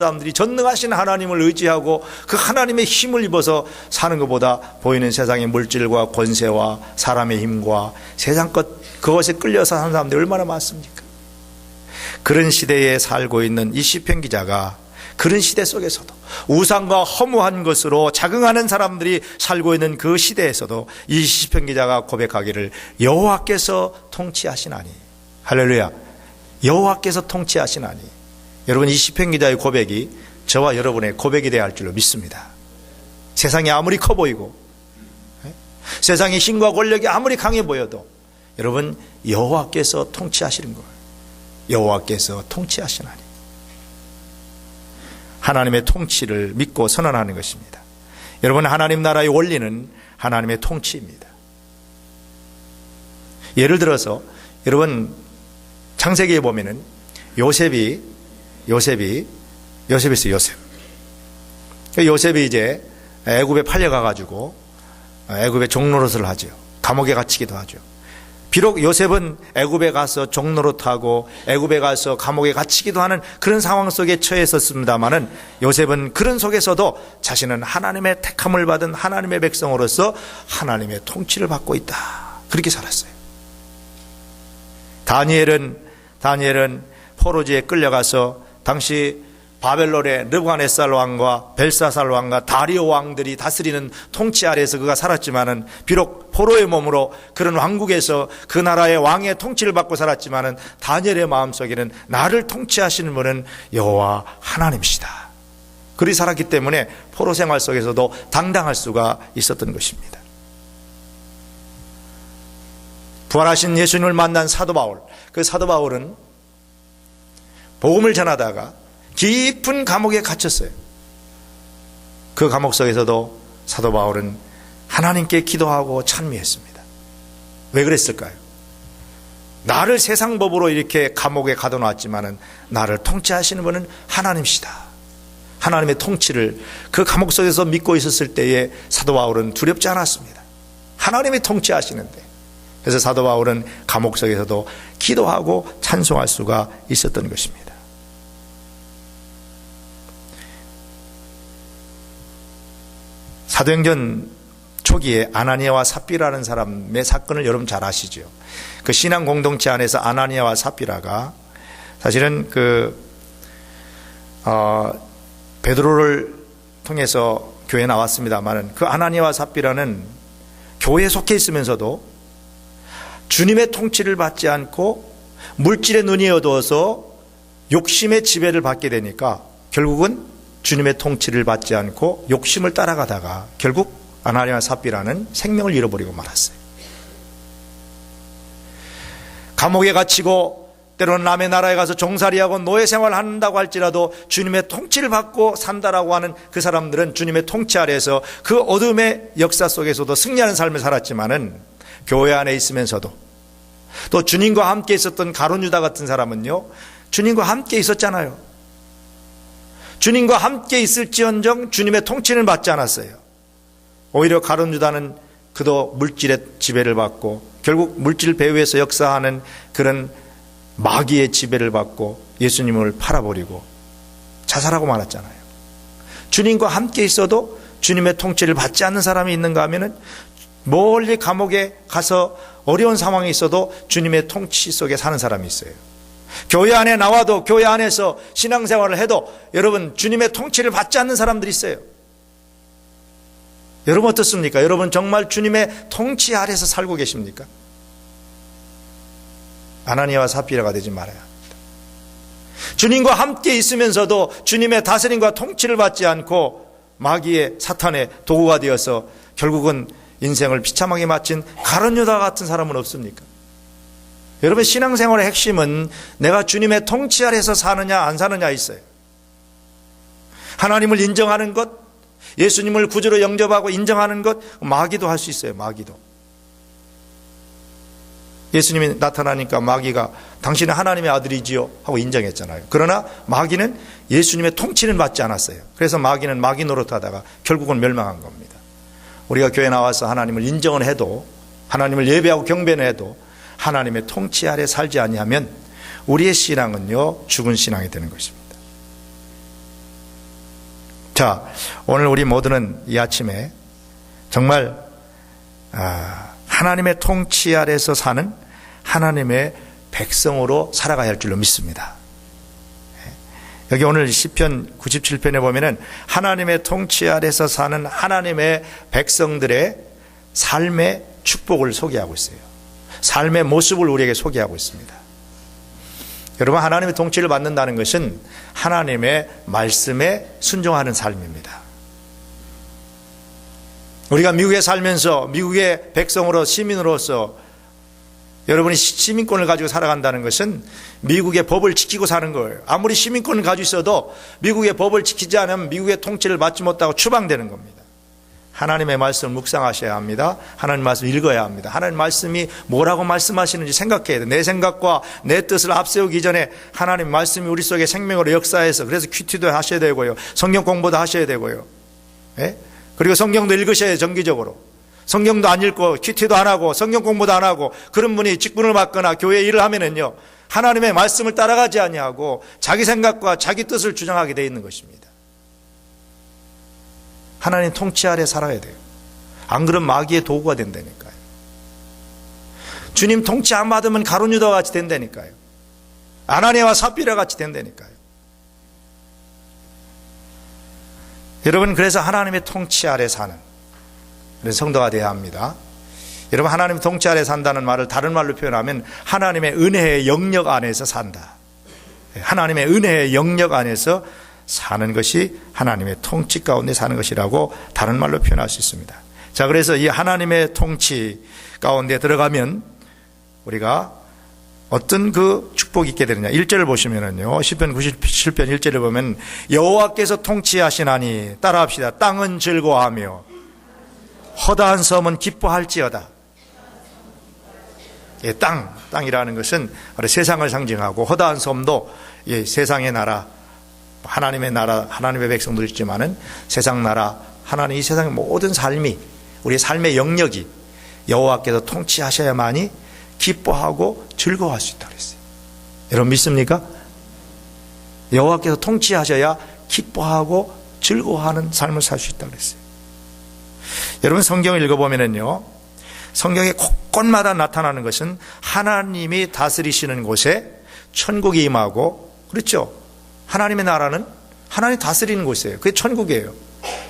사람들이 전능하신 하나님을 의지하고 그 하나님의 힘을 입어서 사는 것보다 보이는 세상의 물질과 권세와 사람의 힘과 세상 그것에 끌려서 사는 사람들이 얼마나 많습니까? 그런 시대에 살고 있는 이 시편 기자가 그런 시대 속에서도 우상과 허무한 것으로 자긍하는 사람들이 살고 있는 그 시대에서도 이 시편 기자가 고백하기를 여호와께서 통치하시나니, 할렐루야, 여호와께서 통치하시나니. 여러분, 이 시편 기자의 고백이 저와 여러분의 고백이 되어야 할 줄로 믿습니다. 세상이 아무리 커 보이고 세상의 힘과 권력이 아무리 강해 보여도 여러분, 여호와께서 통치하시는 거예요. 여호와께서 통치하시나니. 하나님의 통치를 믿고 선언하는 것입니다. 여러분, 하나님 나라의 원리는 하나님의 통치입니다. 예를 들어서 여러분, 창세기에 보면은 요셉이 있어요. 요셉이 이제 애굽에 팔려가가지고 애굽에 종노릇을 하죠. 감옥에 갇히기도 하죠. 비록 요셉은 애굽에 가서 종노릇하고 애굽에 가서 감옥에 갇히기도 하는 그런 상황 속에 처했었습니다마는 요셉은 그런 속에서도 자신은 하나님의 택함을 받은 하나님의 백성으로서 하나님의 통치를 받고 있다, 그렇게 살았어요. 다니엘은 포로지에 끌려가서 당시 바벨론의 느부갓네살 왕과 벨사살 왕과 다리오 왕들이 다스리는 통치 아래에서 그가 살았지만은, 비록 포로의 몸으로 그런 왕국에서 그 나라의 왕의 통치를 받고 살았지만은 다니엘의 마음속에는 나를 통치하시는 분은 여호와 하나님이시다, 그리 살았기 때문에 포로 생활 속에서도 당당할 수가 있었던 것입니다. 부활하신 예수님을 만난 사도 바울, 그 사도 바울은 복음을 전하다가 깊은 감옥에 갇혔어요. 그 감옥 속에서도 사도 바울은 하나님께 기도하고 찬미했습니다. 왜 그랬을까요? 나를 세상 법으로 이렇게 감옥에 가둬놨지만은 나를 통치하시는 분은 하나님이시다. 하나님의 통치를 그 감옥 속에서 믿고 있었을 때에 사도 바울은 두렵지 않았습니다. 하나님이 통치하시는데. 그래서 사도 바울은 감옥 속에서도 기도하고 찬송할 수가 있었던 것입니다. 사도행전 초기에 아나니아와 삽비라는 사람의 사건을 여러분 잘 아시죠? 그 신앙 공동체 안에서 아나니아와 삽비라가 사실은 베드로를 통해서 교회에 나왔습니다만, 그 아나니아와 삽비라는 교회에 속해 있으면서도 주님의 통치를 받지 않고 물질의 눈이 어두워서 욕심의 지배를 받게 되니까 결국은 주님의 통치를 받지 않고 욕심을 따라가다가 결국 아나니아와 삽비라는 생명을 잃어버리고 말았어요. 감옥에 갇히고 때로는 남의 나라에 가서 종살이하고 노예 생활을 한다고 할지라도 주님의 통치를 받고 산다라고 하는 그 사람들은 주님의 통치 아래에서 그 어둠의 역사 속에서도 승리하는 삶을 살았지만은, 교회 안에 있으면서도 또 주님과 함께 있었던 가룟 유다 같은 사람은요, 주님과 함께 있었잖아요. 주님과 함께 있을지언정 주님의 통치는 받지 않았어요. 오히려 가룟 유다는 그도 물질의 지배를 받고 결국 물질 배후에서 역사하는 그런 마귀의 지배를 받고 예수님을 팔아버리고 자살하고 말았잖아요. 주님과 함께 있어도 주님의 통치를 받지 않는 사람이 있는가 하면은, 멀리 감옥에 가서 어려운 상황에 있어도 주님의 통치 속에 사는 사람이 있어요. 교회 안에 나와도 교회 안에서 신앙생활을 해도 여러분 주님의 통치를 받지 않는 사람들이 있어요. 여러분 어떻습니까? 여러분 정말 주님의 통치 아래서 살고 계십니까? 아나니아와 삽비라가 되지 말아야 합니다. 주님과 함께 있으면서도 주님의 다스림과 통치를 받지 않고 마귀의 사탄의 도구가 되어서 결국은 인생을 비참하게 마친 가룟 유다 같은 사람은 없습니까? 여러분, 신앙생활의 핵심은 내가 주님의 통치 아래서 사느냐 안 사느냐 있어요. 하나님을 인정하는 것, 예수님을 구주로 영접하고 인정하는 것, 마귀도 할 수 있어요. 마귀도. 예수님이 나타나니까 마귀가 당신은 하나님의 아들이지요 하고 인정했잖아요. 그러나 마귀는 예수님의 통치는 받지 않았어요. 그래서 마귀는 마귀 노릇하다가 결국은 멸망한 겁니다. 우리가 교회 나와서 하나님을 인정을 해도, 하나님을 예배하고 경배는 해도 하나님의 통치 아래 살지 아니하면 우리의 신앙은요, 죽은 신앙이 되는 것입니다. 자, 오늘 우리 모두는 이 아침에 정말 하나님의 통치 아래서 사는 하나님의 백성으로 살아가야 할 줄로 믿습니다. 여기 오늘 시편 97편에 보면은 하나님의 통치 아래서 사는 하나님의 백성들의 삶의 축복을 소개하고 있어요. 삶의 모습을 우리에게 소개하고 있습니다. 여러분, 하나님의 통치를 받는다는 것은 하나님의 말씀에 순종하는 삶입니다. 우리가 미국에 살면서 미국의 백성으로 시민으로서 여러분이 시민권을 가지고 살아간다는 것은 미국의 법을 지키고 사는 거예요. 아무리 시민권을 가지고 있어도 미국의 법을 지키지 않으면 미국의 통치를 받지 못하고 추방되는 겁니다. 하나님의 말씀을 묵상하셔야 합니다. 하나님 말씀을 읽어야 합니다. 하나님 말씀이 뭐라고 말씀하시는지 생각해야 돼요. 내 생각과 내 뜻을 앞세우기 전에 하나님 말씀이 우리 속에 생명으로 역사해서, 그래서 큐티도 하셔야 되고요, 성경 공부도 하셔야 되고요, 그리고 성경도 읽으셔야 해요. 정기적으로. 성경도 안 읽고 큐티도 안 하고 성경 공부도 안 하고 그런 분이 직분을 받거나 교회 일을 하면은요, 하나님의 말씀을 따라가지 아니하고 자기 생각과 자기 뜻을 주장하게 되어 있는 것입니다. 하나님 통치 아래 살아야 돼요. 안 그러면 마귀의 도구가 된다니까요. 주님 통치 안 받으면 가룟 유다와 같이 된다니까요. 아나니아와 삽비라 같이 된다니까요. 여러분, 그래서 하나님의 통치 아래 사는 그런 성도가 되어야 합니다. 여러분, 하나님 통치 아래 산다는 말을 다른 말로 표현하면 하나님의 은혜의 영역 안에서 산다. 하나님의 은혜의 영역 안에서 사는 것이 하나님의 통치 가운데 사는 것이라고 다른 말로 표현할 수 있습니다. 자, 그래서 이 하나님의 통치 가운데 들어가면 우리가 어떤 그 축복이 있게 되느냐. 1절을 보시면은요, 시편 97편 1절을 보면 여호와께서 통치하시나니, 따라합시다. 땅은 즐거워하며 허다한 섬은 기뻐할지어다. 예, 땅이라는 것은 세상을 상징하고, 허다한 섬도 예, 세상의 나라, 하나님의 나라, 하나님의 백성들 있지만은 세상 나라, 하나님 이 세상의 모든 삶이, 우리의 삶의 영역이 여호와께서 통치하셔야만이 기뻐하고 즐거워할 수 있다고 그랬어요. 여러분 믿습니까? 여호와께서 통치하셔야 기뻐하고 즐거워하는 삶을 살 수 있다고 그랬어요. 여러분, 성경을 읽어보면은요, 성경의 곳곳마다 나타나는 것은 하나님이 다스리시는 곳에 천국이 임하고, 그렇죠? 하나님의 나라는 하나님이 다스리는 곳이에요. 그게 천국이에요.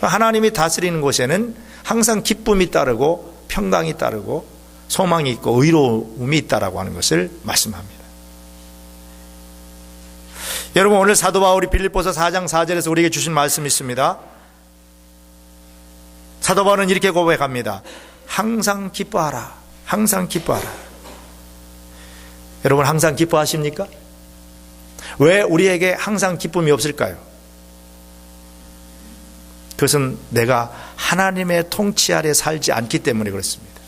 하나님이 다스리는 곳에는 항상 기쁨이 따르고 평강이 따르고 소망이 있고 의로움이 있다라고 하는 것을 말씀합니다. 여러분, 오늘 사도 바울이 빌립보서 4장 4절에서 우리에게 주신 말씀이 있습니다. 사도 바울은 이렇게 고백합니다. 항상 기뻐하라. 항상 기뻐하라. 여러분, 항상 기뻐하십니까? 왜 우리에게 항상 기쁨이 없을까요? 그것은 내가 하나님의 통치 아래 살지 않기 때문에 그렇습니다.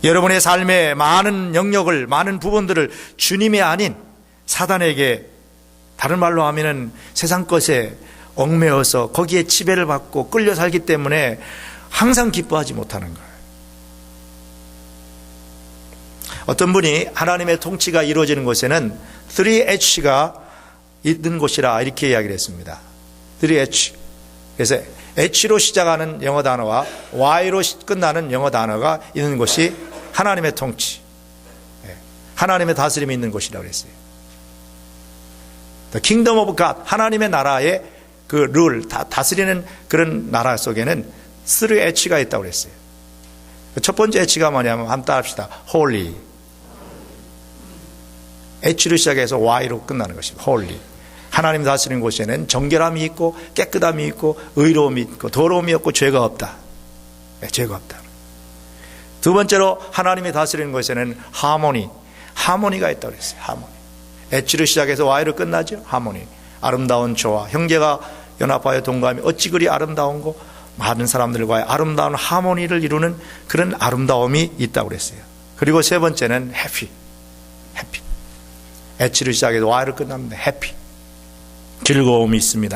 여러분의 삶의 많은 영역을, 많은 부분들을 주님이 아닌 사단에게, 다른 말로 하면은 세상 것에 얽매여서 거기에 지배를 받고 끌려 살기 때문에 항상 기뻐하지 못하는 거예요. 어떤 분이 하나님의 통치가 이루어지는 곳에는 3H가 있는 곳이라 이렇게 이야기를 했습니다. 3H. 그래서 H로 시작하는 영어 단어와 Y로 끝나는 영어 단어가 있는 곳이 하나님의 통치, 하나님의 다스림이 있는 곳이라고 그랬어요. The Kingdom of God, 하나님의 나라의 그 룰, 다스리는 그런 나라 속에는 3H가 있다고 그랬어요. 첫 번째 H가 뭐냐면, 한번 따라합시다. Holy. H로 시작해서 Y로 끝나는 것입니다. Holy. 하나님 다스리는 곳에는 정결함이 있고 깨끗함이 있고 의로움이 있고 더러움이 없고 죄가 없다. 죄가 없다. 두 번째로 하나님이 다스리는 곳에는 하모니가 있다고 그랬어요. 하모니. H로 시작해서 Y로 끝나죠. 하모니. 아름다운 조화. 형제가 연합하여 동감이 어찌 그리 아름다운고, 많은 사람들과의 아름다운 하모니를 이루는 그런 아름다움이 있다고 그랬어요. 그리고 세 번째는 해피. H로 시작해서 Y로 끝납니다. 해피. 즐거움이 있습니다.